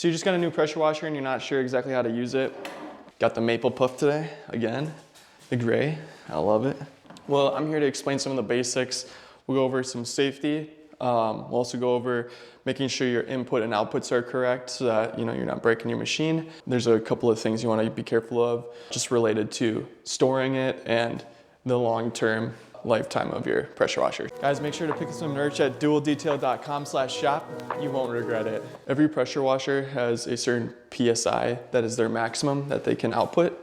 So you just got a new pressure washer and you're not sure exactly how to use it. Got the maple puff today, again, the gray, I love it. Well, I'm here to explain some of the basics. We'll go over some safety. We'll also go over making sure your input and outputs are correct so that you're not breaking your machine. There's a couple of things you want to be careful of just related to storing it and the long-term lifetime of your pressure washer. Guys, make sure to pick up some merch at dualdetail.com/shop. You won't regret it. Every pressure washer has a certain PSI that is their maximum that they can output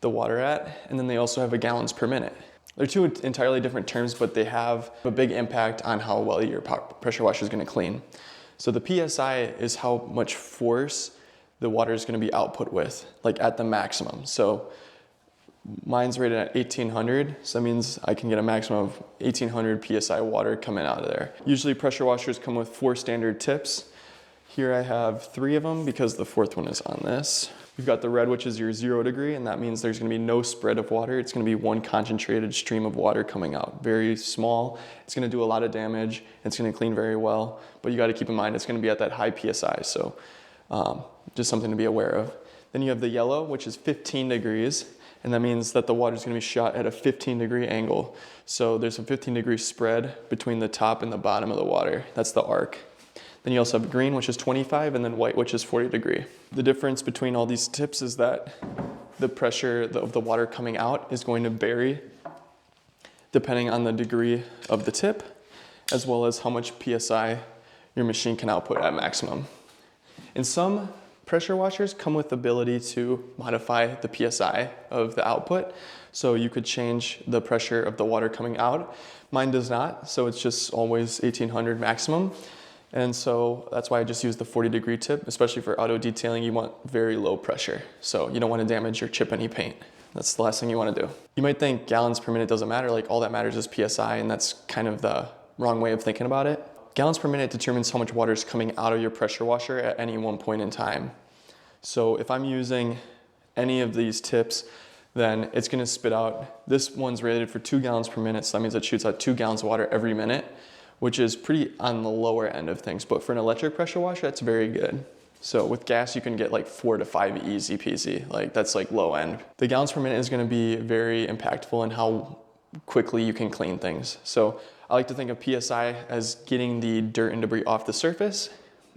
the water at, and then they also have a gallons per minute. They're two entirely different terms, but they have a big impact on how well your pressure washer is going to clean. So the PSI is how much force the water is going to be output with, like at the maximum. So mine's rated at 1800, so that means I can get a maximum of 1800 PSI water coming out of there. Usually pressure washers come with 4 standard tips. Here I have 3 of them because the 4th one is on this. We've got the red, which is your 0 degree, and that means there's gonna be no spread of water. It's gonna be one concentrated stream of water coming out. Very small. It's gonna do a lot of damage. It's gonna clean very well, but you gotta keep in mind it's gonna be at that high PSI, so just something to be aware of. Then you have the yellow, which is 15 degrees, and that means that the water is gonna be shot at a 15-degree angle. So there's a 15-degree spread between the top and the bottom of the water. That's the arc. Then you also have green, which is 25, and then white, which is 40 degree. The difference between all these tips is that the pressure of the water coming out is going to vary depending on the degree of the tip, as well as how much PSI your machine can output at maximum. In some pressure washers come with the ability to modify the PSI of the output. So you could change the pressure of the water coming out. Mine does not, so it's just always 1800 maximum. And so that's why I just use the 40-degree tip, especially for auto detailing. You want very low pressure. So you don't want to damage or chip any paint. That's the last thing you want to do. You might think gallons per minute doesn't matter, like all that matters is PSI, and that's kind of the wrong way of thinking about it. Gallons per minute determines how much water is coming out of your pressure washer at any one point in time. So if I'm using any of these tips, then it's gonna spit out, this one's rated for 2 gallons per minute, so that means it shoots out 2 gallons of water every minute, which is pretty on the lower end of things. But for an electric pressure washer, that's very good. So with gas, you can get like 4 to 5 easy peasy. Like that's like low end. The gallons per minute is gonna be very impactful in how quickly you can clean things. So I like to think of PSI as getting the dirt and debris off the surface,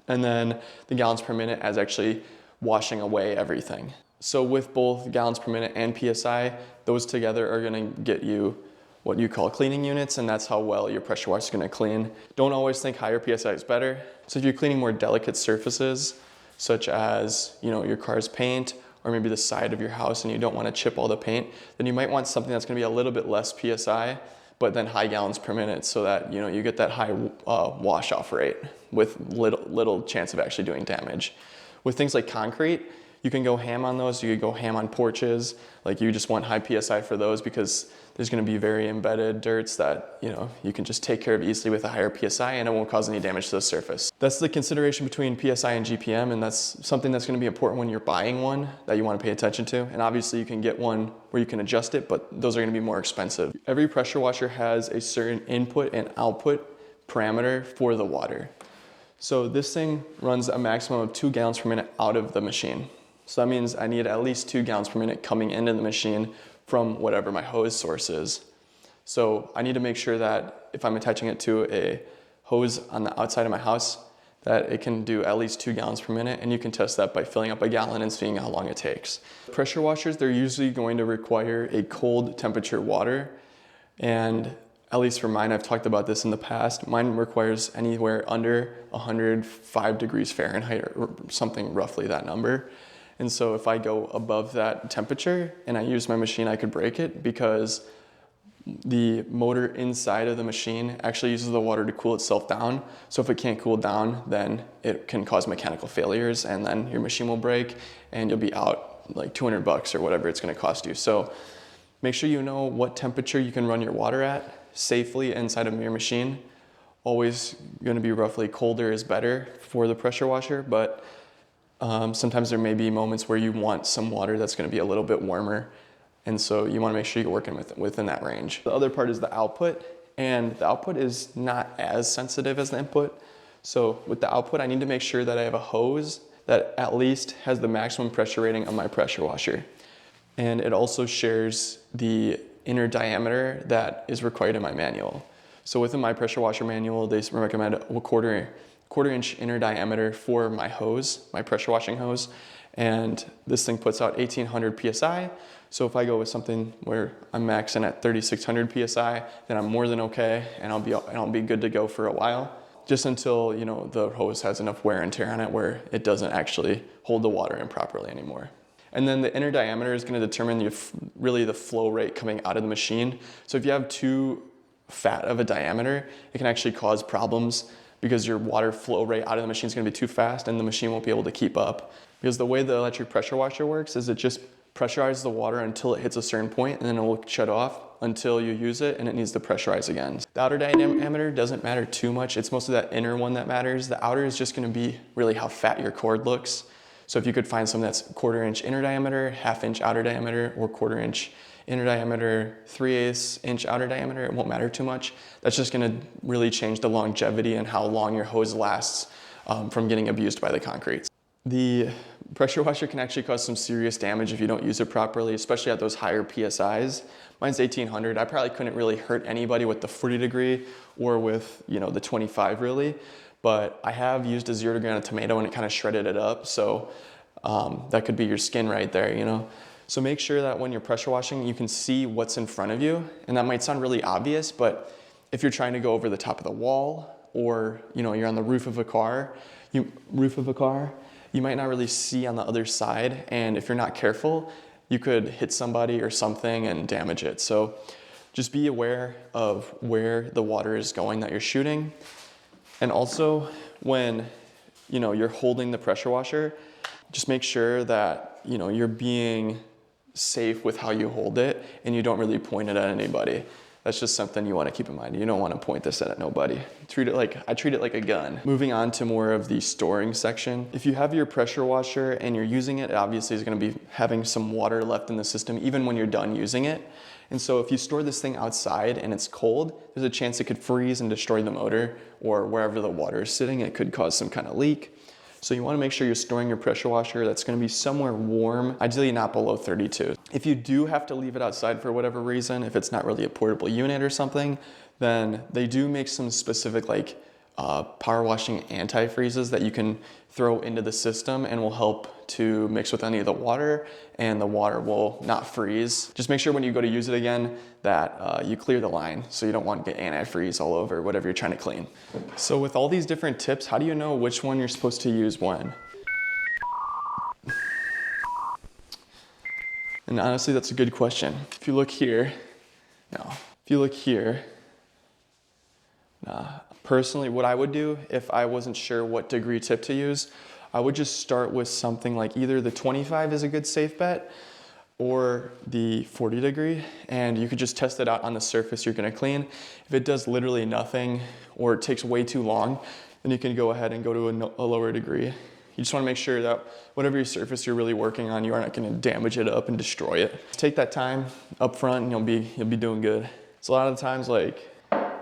and then the gallons per minute as actually washing away everything. So with both gallons per minute and PSI, those together are gonna get you what you call cleaning units, and that's how well your pressure washer is gonna clean. Don't always think higher PSI is better. So if you're cleaning more delicate surfaces, such as your car's paint, or maybe the side of your house and you don't wanna chip all the paint, then you might want something that's gonna be a little bit less PSI, but then high gallons per minute so that you get that high wash off rate with little chance of actually doing damage. With things like concrete, you can go ham on those. You could go ham on porches. Like you just want high PSI for those because there's gonna be very embedded dirts that you can just take care of easily with a higher PSI and it won't cause any damage to the surface. That's the consideration between PSI and GPM, and that's something that's gonna be important when you're buying one that you wanna pay attention to. And obviously you can get one where you can adjust it, but those are gonna be more expensive. Every pressure washer has a certain input and output parameter for the water. So this thing runs a maximum of 2 gallons per minute out of the machine. So that means I need at least 2 gallons per minute coming into the machine from whatever my hose source is. So I need to make sure that if I'm attaching it to a hose on the outside of my house, that it can do at least 2 gallons per minute, and you can test that by filling up a gallon and seeing how long it takes. Pressure washers, they're usually going to require a cold temperature water, and at least for mine, I've talked about this in the past, mine requires anywhere under 105 degrees Fahrenheit or something roughly that number. And so if I go above that temperature and I use my machine, I could break it because the motor inside of the machine actually uses the water to cool itself down. So if it can't cool down, then it can cause mechanical failures, and then your machine will break and you'll be out like $200 or whatever it's gonna cost you. So make sure you know what temperature you can run your water at safely inside of your machine. Always gonna be roughly colder is better for the pressure washer, but sometimes there may be moments where you want some water that's gonna be a little bit warmer. And so you wanna make sure you're working within that range. The other part is the output, and the output is not as sensitive as the input. So with the output, I need to make sure that I have a hose that at least has the maximum pressure rating of my pressure washer. And it also shares the inner diameter that is required in my manual. So within my pressure washer manual, they recommend a quarter inch inner diameter for my hose, my pressure washing hose. And this thing puts out 1800 PSI. So if I go with something where I'm maxing at 3600 PSI, then I'm more than okay, and I'll be good to go for a while, just until, you know, the hose has enough wear and tear on it where it doesn't actually hold the water in properly anymore. And then the inner diameter is going to determine really the flow rate coming out of the machine. So if you have too fat of a diameter, it can actually cause problems because your water flow rate out of the machine is going to be too fast and the machine won't be able to keep up. Because the way the electric pressure washer works is it just pressurizes the water until it hits a certain point, and then it will shut off until you use it and it needs to pressurize again. The outer diameter doesn't matter too much. It's mostly that inner one that matters. The outer is just going to be really how fat your cord looks. So if you could find something that's 1/4 inch inner diameter, 1/2 inch outer diameter, or 1/4 inch inner diameter, 3/8 inch outer diameter, it won't matter too much. That's just going to really change the longevity and how long your hose lasts from getting abused by the concrete. The pressure washer can actually cause some serious damage if you don't use it properly, especially at those higher PSIs. Mine's 1800. I probably couldn't really hurt anybody with the 40 degree or with, you know, the 25 really, but I have used a 0 degree on a tomato and it kind of shredded it up. So that could be your skin right there, you know. So make sure that when you're pressure washing, you can see what's in front of you. And that might sound really obvious, but if you're trying to go over the top of the wall, or, you know, you're on the roof of a car, you might not really see on the other side, and if you're not careful, you could hit somebody or something and damage it. So just be aware of where the water is going that you're shooting. And also, when, you know, you're holding the pressure washer, just make sure that, you know, you're being safe with how you hold it and you don't really point it at anybody. That's just something you want to keep in mind. You don't want to point this at nobody. I treat it like a gun. Moving on to more of the storing section. If you have your pressure washer and you're using it, it obviously is going to be having some water left in the system even when you're done using it. And so if you store this thing outside and it's cold, there's a chance it could freeze and destroy the motor, or wherever the water is sitting, it could cause some kind of leak. So you want to make sure you're storing your pressure washer that's going to be somewhere warm, ideally not below 32. If you do have to leave it outside for whatever reason, if it's not really a portable unit or something, then they do make some specific like power washing antifreezes that you can throw into the system and will help to mix with any of the water, and the water will not freeze. Just make sure when you go to use it again that you clear the line, so you don't want to get antifreeze all over whatever you're trying to clean. So with all these different tips, how do you know which one you're supposed to use when? And honestly, that's a good question. If you look here, personally, what I would do if I wasn't sure what degree tip to use, I would just start with something like either the 25 is a good safe bet or the 40 degree, and you could just test it out on the surface you're gonna clean. If it does literally nothing or it takes way too long, then you can go ahead and go to a lower degree. You just wanna make sure that whatever your surface you're really working on, you are not gonna damage it up and destroy it. Take that time up front and you'll be doing good. So a lot of the times, like,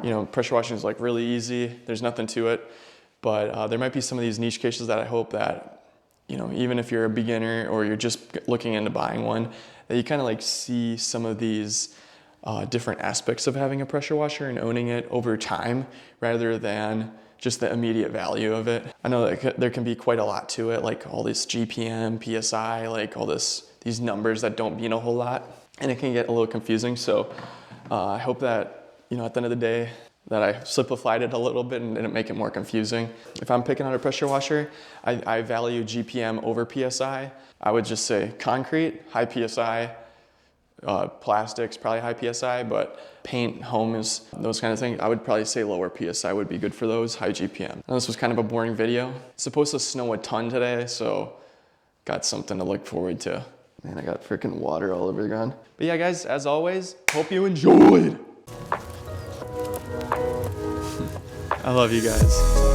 you know, pressure washing is like really easy. There's nothing to it, but there might be some of these niche cases that I hope that, you know, even if you're a beginner or you're just looking into buying one, that you kind of like see some of these different aspects of having a pressure washer and owning it over time rather than just the immediate value of it. I know that there can be quite a lot to it, like all this GPM, PSI, like all these numbers that don't mean a whole lot, and it can get a little confusing. So I hope that, you know, at the end of the day, that I simplified it a little bit and didn't make it more confusing. If I'm picking out a pressure washer, I value GPM over PSI. I would just say concrete, high PSI, plastics, probably high PSI, but paint, homes, those kind of things, I would probably say lower PSI would be good for those, high GPM. Now, this was kind of a boring video. It's supposed to snow a ton today, so got something to look forward to. Man, I got freaking water all over the ground. But yeah, guys, as always, hope you enjoyed. I love you guys.